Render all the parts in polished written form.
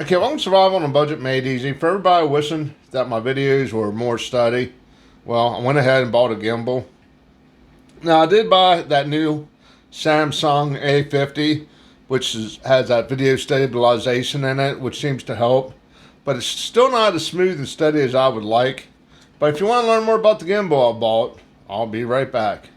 Okay, welcome to Survival on a Budget Made Easy. For everybody wishing that my videos were more study, well, I went ahead and bought a gimbal. Now, I did buy that new Samsung A50, which has that video stabilization in it, which seems to help. But it's still not as smooth and steady as I would like. But if you want to learn more about the gimbal I bought, I'll be right back.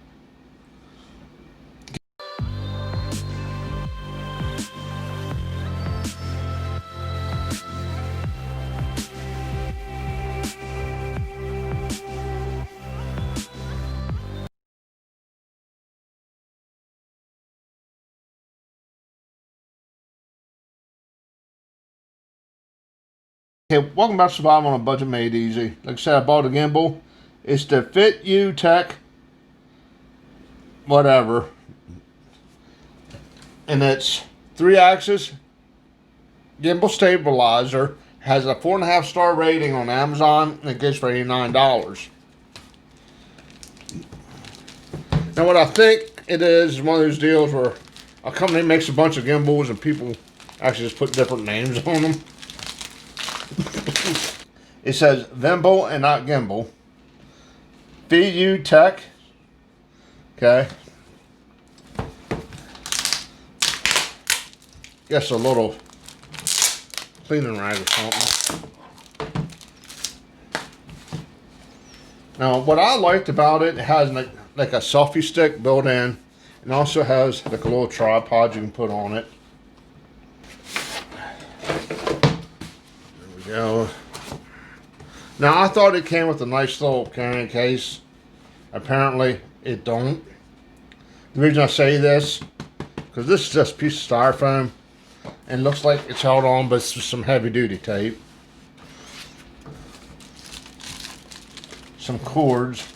Okay, welcome back to Survival on a Budget Made Easy. Like I said, I bought a gimbal. It's the Fit You Tech, whatever. And it's 3-axis Gimbal Stabilizer. Has a 4.5-star rating on Amazon, and it gets for $89. Now, what I think it is one of those deals where a company makes a bunch of gimbals and people actually just put different names on them. It says Gimbal and not Gimbal. VU Tech. Okay. Guess a little cleaning rag or something. Now, what I liked about it, it has like a selfie stick built in, and also has like a little tripod you can put on it. There we go. Now, I thought it came with a nice little carrying case. Apparently, it don't. The reason I say this, because this is just a piece of styrofoam, and looks like it's held on by some heavy-duty tape. Some cords.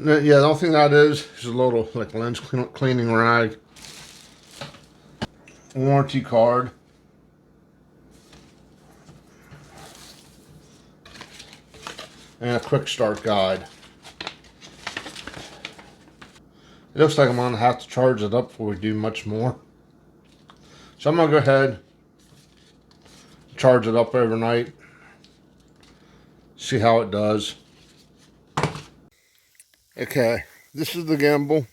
Yeah, the only thing that is a little like lens cleaning rag. Warranty card. And a quick start guide. It looks like I'm going to have to charge it up before we do much more. So I'm going to go ahead, charge it up overnight, see how it does. Okay, this is the gimbal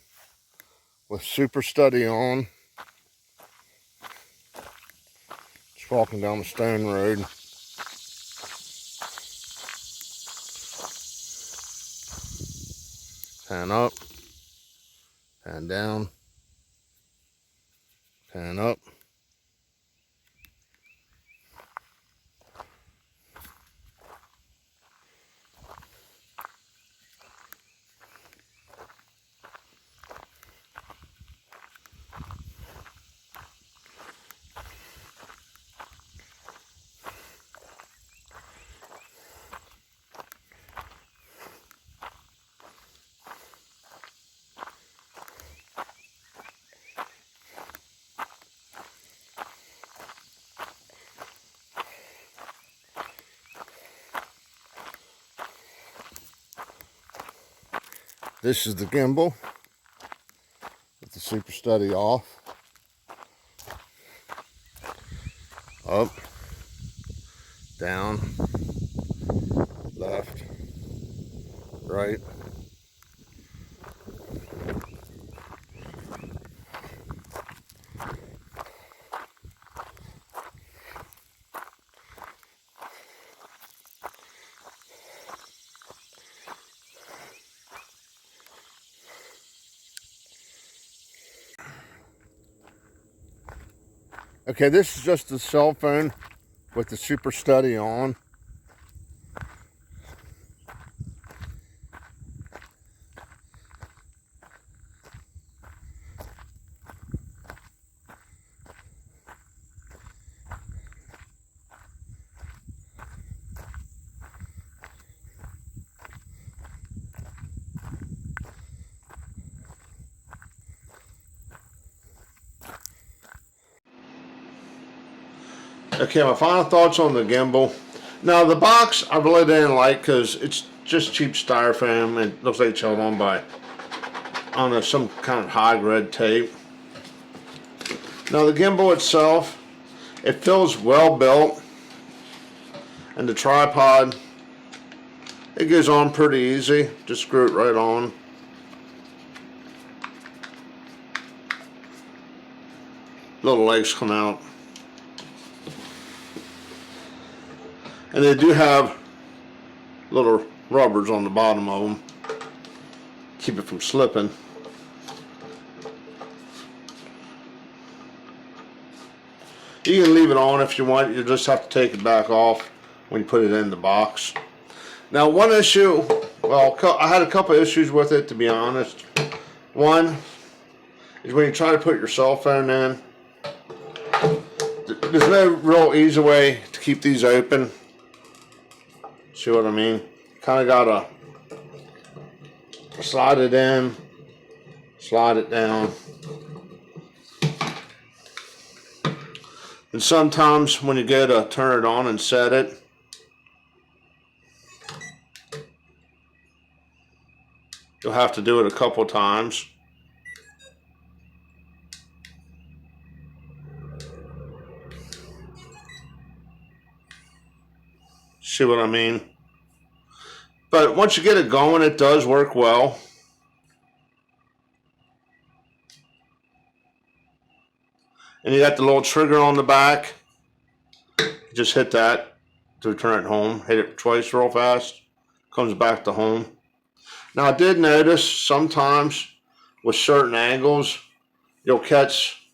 with Super Steady on. Just walking down the stone road. Pan up, pan down, pan up. This is the gimbal with the Super Steady off. Up, down, left, right. Okay, this is just a cell phone with the Super Steady on. Okay, my final thoughts on the gimbal. Now, the box I really didn't like because it's just cheap styrofoam. It looks like it's held on by, I don't know, some kind of high grade tape. Now the gimbal itself, it feels well built, and the tripod, it goes on pretty easy. Just screw it right on. Little legs come out. And they do have little rubbers on the bottom of them. Keep it from slipping. You can leave it on if you want. You just have to take it back off when you put it in the box. Now one issue, well, I had a couple issues with it, to be honest. One is when you try to put your cell phone in, there's no real easy way to keep these open. See what I mean? Kind of gotta slide it in, slide it down. And sometimes when you go to turn it on and set it, you'll have to do it a couple times. See what I mean? But once you get it going, it does work well. And you got the little trigger on the back. Just hit that to turn it home. Hit it twice real fast. Comes back to home. Now I did notice sometimes with certain angles, you'll catch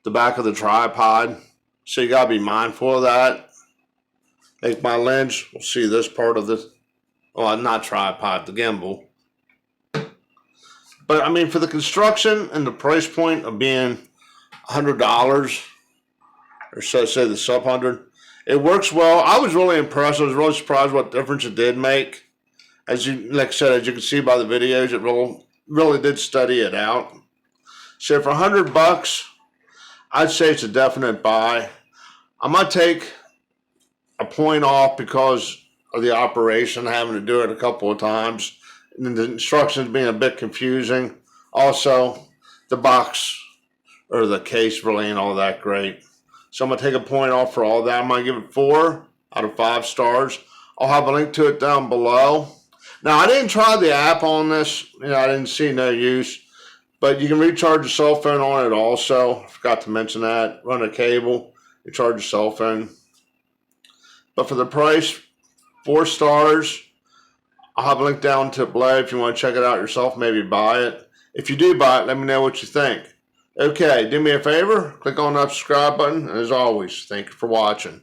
the back of the tripod. So you gotta be mindful of that. Like my lens will see this part of the, well, not tripod, the gimbal. But I mean, for the construction and the price point of being $100, or so say the sub 100, it works well. I was really impressed. I was really surprised what difference it did make. As you, like I said, as you can see by the videos, it really did study it out. So for $100, I'd say it's a definite buy. I might take a point off because of the operation, having to do it a couple of times, and the instructions being a bit confusing. Also, the box or the case really ain't all that great. So I'm gonna take a point off for all that. I'm gonna give it 4 out of 5 stars. I'll have a link to it down below. Now I didn't try the app on this. I didn't see no use, but you can recharge your cell phone on it also. I forgot to mention that. Run a cable, you charge your cell phone. But for the price, 4 stars. I'll have a link down to below if you want to check it out yourself, maybe buy it. If you do buy it, let me know what you think. Okay, do me a favor, click on that subscribe button, and as always, thank you for watching.